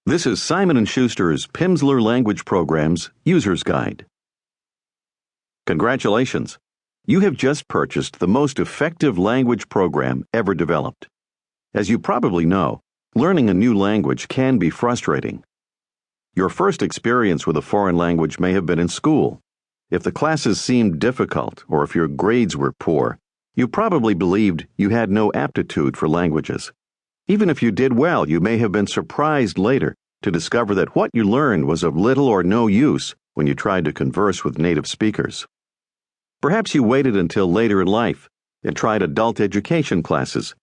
This is Simon & Schuster's Pimsleur Language Program's User's Guide. Congratulations! You have just purchased the most effective language program ever developed. As you probably know, learning a new language can be frustrating. Your first experience with a foreign language may have been in school. If the classes seemed difficult or if your grades were poor, you probably believed you had no aptitude for languages. Even if you did well, you may have been surprised later to discover that what you learned was of little or no use when you tried to converse with native speakers. Perhaps you waited until later in life and tried adult education classes,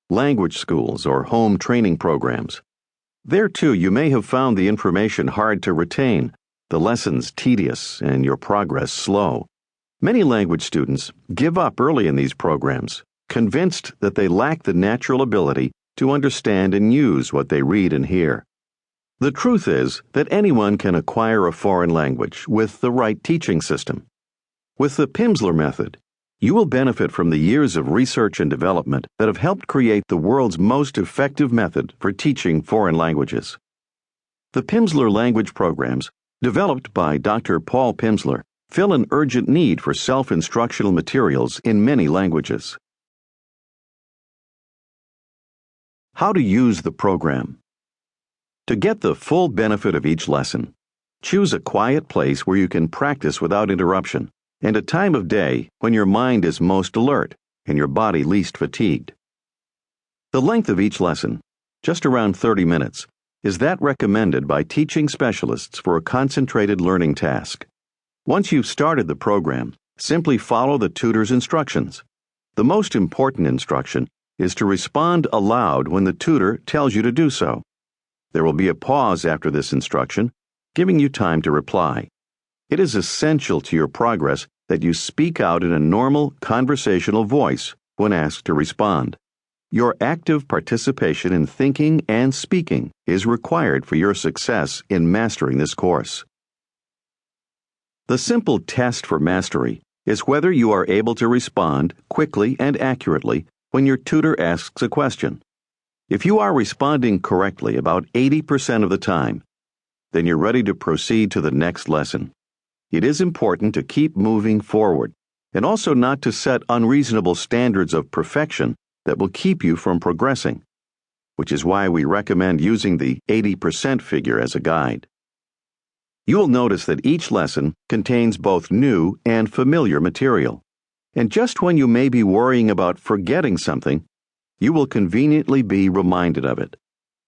language schools, or home training programs. There, too, you may have found the information hard to retain, the lessons tedious, and your progress slow. Many language students give up early in these programs, convinced that they lack the natural ability to understand and use what they read and hear. The truth is that anyone can acquire a foreign language with the right teaching system. With the Pimsleur method, you will benefit from the years of research and development that have helped create the world's most effective method for teaching foreign languages. The Pimsleur language programs, developed by Dr. Paul Pimsleur, fill an urgent need for self-instructional materials in many languages. How to use the program. To get the full benefit of each lesson, choose a quiet place where you can practice without interruption and a time of day when your mind is most alert and your body least fatigued. The length of each lesson, just around 30 minutes, is that recommended by teaching specialists for a concentrated learning task. Once you've started the program, simply follow the tutor's instructions. The most important instruction is to respond aloud when the tutor tells you to do so. There will be a pause after this instruction, giving you time to reply. It is essential to your progress that you speak out in a normal conversational voice when asked to respond. Your active participation in thinking and speaking is required for your success in mastering this course. The simple test for mastery is whether you are able to respond quickly and accurately when your tutor asks a question. If you are responding correctly about 80% of the time, then you're ready to proceed to the next lesson. It is important to keep moving forward and also not to set unreasonable standards of perfection that will keep you from progressing, which is why we recommend using the 80% figure as a guide. You will notice that each lesson contains both new and familiar material. And just when you may be worrying about forgetting something, you will conveniently be reminded of it.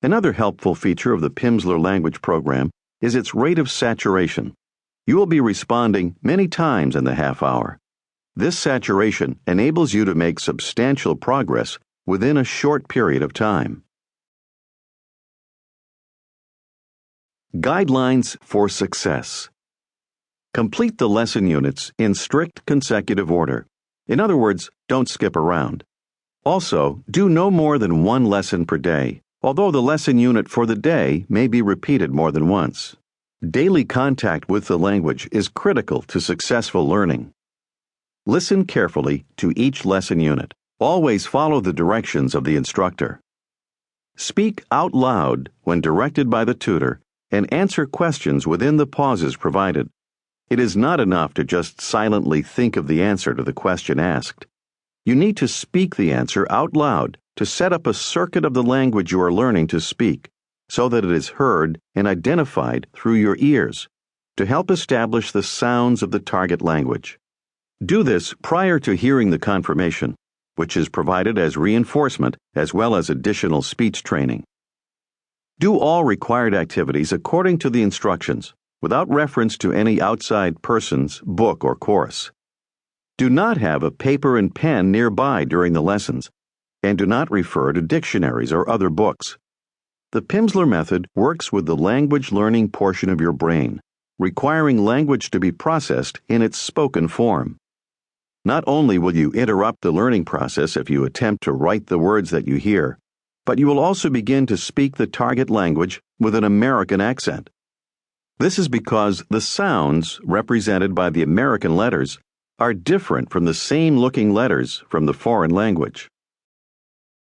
Another helpful feature of the Pimsleur language program is its rate of saturation. You will be responding many times in the half hour. This saturation enables you to make substantial progress within a short period of time. Guidelines for success. Complete the lesson units in strict consecutive order. In other words, don't skip around. Also, do no more than one lesson per day, although the lesson unit for the day may be repeated more than once. Daily contact with the language is critical to successful learning. Listen carefully to each lesson unit. Always follow the directions of the instructor. Speak out loud when directed by the tutor and answer questions within the pauses provided. It is not enough to just silently think of the answer to the question asked. You need to speak the answer out loud to set up a circuit of the language you are learning to speak, so that it is heard and identified through your ears, to help establish the sounds of the target language. Do this prior to hearing the confirmation, which is provided as reinforcement as well as additional speech training. Do all required activities according to the instructions, without reference to any outside person's book or course. Do not have a paper and pen nearby during the lessons, and do not refer to dictionaries or other books. The Pimsleur method works with the language learning portion of your brain, requiring language to be processed in its spoken form. Not only will you interrupt the learning process if you attempt to write the words that you hear, but you will also begin to speak the target language with an American accent. This is because the sounds represented by the American letters are different from the same looking letters from the foreign language.